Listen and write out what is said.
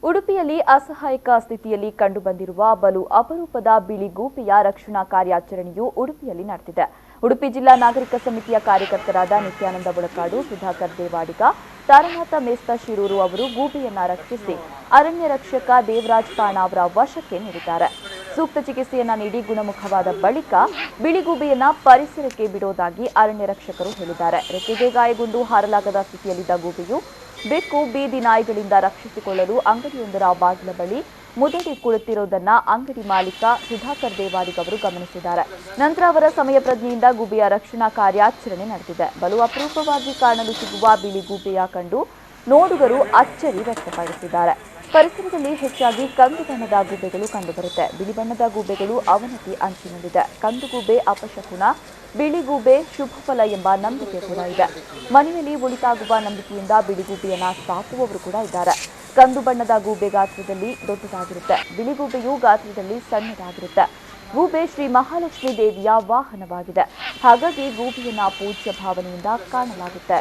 ಉಡುಪಿಯಲ್ಲಿ ಅಸಹಾಯಕ ಸ್ಥಿತಿಯಲ್ಲಿ ಕಂಡುಬಂದಿರುವ ಬಲು ಅಪರೂಪದ ಬಿಳಿ ಗೂಬೆಯ ರಕ್ಷಣಾ ಕಾರ್ಯಾಚರಣೆಯು ಉಡುಪಿಯಲ್ಲಿ ನಡೆದಿದೆ. ಉಡುಪಿ ಜಿಲ್ಲಾ ನಾಗರಿಕ ಸಮಿತಿಯ ಕಾರ್ಯಕರ್ತರಾದ ನಿಥ್ಯಾನಂದಾolakadu, ಸುಧಾಕರ್ ದೇವಾಡಿಗ, ತಾರನಾಥ ಮೇಸ್ತ ಶಿರೂರು ಅವರು ಗೂಬೆಯನ್ನ ರಕ್ಷಿಸಿ ಅರಣ್ಯ ರಕ್ಷಕ ದೇವರಾಜ್ ಪಾಣ ಅವರ ವಶಕ್ಕೆ ನೀಡಿದ್ದಾರೆ. ಸೂಕ್ತ ಚಿಕಿತ್ಸೆಯನ್ನ ನೀಡಿ ಗುಣಮುಖವಾದ ಬಳಿಕ ಬಿಳಿಗೂಬೆಯನ್ನ ಪರಿಸರಕ್ಕೆ ಬಿಡೋದಾಗಿ ಅರಣ್ಯ ರಕ್ಷಕರು ಹೇಳಿದ್ದಾರೆ. ರೆಕ್ಕೆಗೆ ಗಾಯಗೊಂಡು ಹಾರಲಾಗದ ಸ್ಥಿತಿಯಲ್ಲಿದ್ದ ಗೂಬೆಯು ಬೆಕ್ಕು ಬೀದಿ ನಾಯಿಗಳಿಂದ ರಕ್ಷಿಸಿಕೊಳ್ಳಲು ಅಂಗಡಿಯೊಂದರ ಬಾಗಿಲ ಬಳಿ ಮುದಡಿ ಕುಳಿತಿರುವುದನ್ನ ಅಂಗಡಿ ಮಾಲೀಕ ಸುಧಾಕರ್ ದೇವಾಡಿಗ ಅವರು ಗಮನಿಸಿದ್ದಾರೆ. ನಂತರ ಅವರ ಸಮಯ ಪ್ರಜ್ಞೆಯಿಂದ ಗೂಬೆಯ ರಕ್ಷಣಾ ಕಾರ್ಯಾಚರಣೆ ನಡೆದಿದೆ. ಬಲು ಅಪರೂಪವಾಗಿ ಕಾಣಲು ಸಿಗುವ ಬಿಳಿ ಗೂಬೆಯ ಕಂಡು ನೋಡುಗರು ಅಚ್ಚರಿ ವ್ಯಕ್ತಪಡಿಸಿದ್ದಾರೆ. ಪರಿಸರದಲ್ಲಿ ಹೆಚ್ಚಾಗಿ ಕಂದು ಬಣ್ಣದ ಗೂಬೆಗಳು ಕಂಡುಬರುತ್ತೆ. ಬಿಳಿ ಬಣ್ಣದ ಗೂಬೆಗಳು ಅವನತಿ ಅಂಚಿನಲ್ಲಿದೆ. ಕಂದು ಗೂಬೆ ಅಪಶಕುನ, ಬಿಳಿ ಗೂಬೆ ಶುಭ ಫಲ ಎಂಬ ನಂಬಿಕೆ ಕೂಡ ಇದೆ. ಮನೆಯಲ್ಲಿ ಒಳಿತಾಗುವ ನಂಬಿಕೆಯಿಂದ ಬಿಳಿಗೂಬೆಯನ್ನ ಸಾಕುವವರು ಕೂಡ ಇದ್ದಾರೆ. ಕಂದು ಬಣ್ಣದ ಗೂಬೆ ಗಾತ್ರದಲ್ಲಿ ದೊಡ್ಡದಾಗಿರುತ್ತೆ. ಬಿಳಿಗೂಬೆಯು ಗಾತ್ರದಲ್ಲಿ ಸಣ್ಣದಾಗಿರುತ್ತೆ. ಗೂಬೆ ಶ್ರೀ ಮಹಾಲಕ್ಷ್ಮೀ ದೇವಿಯ ವಾಹನವಾಗಿದೆ. ಹಾಗಾಗಿ ಗೂಬೆಯನ್ನ ಪೂಜ್ಯ ಭಾವನೆಯಿಂದ ಕಾಣಲಾಗುತ್ತೆ.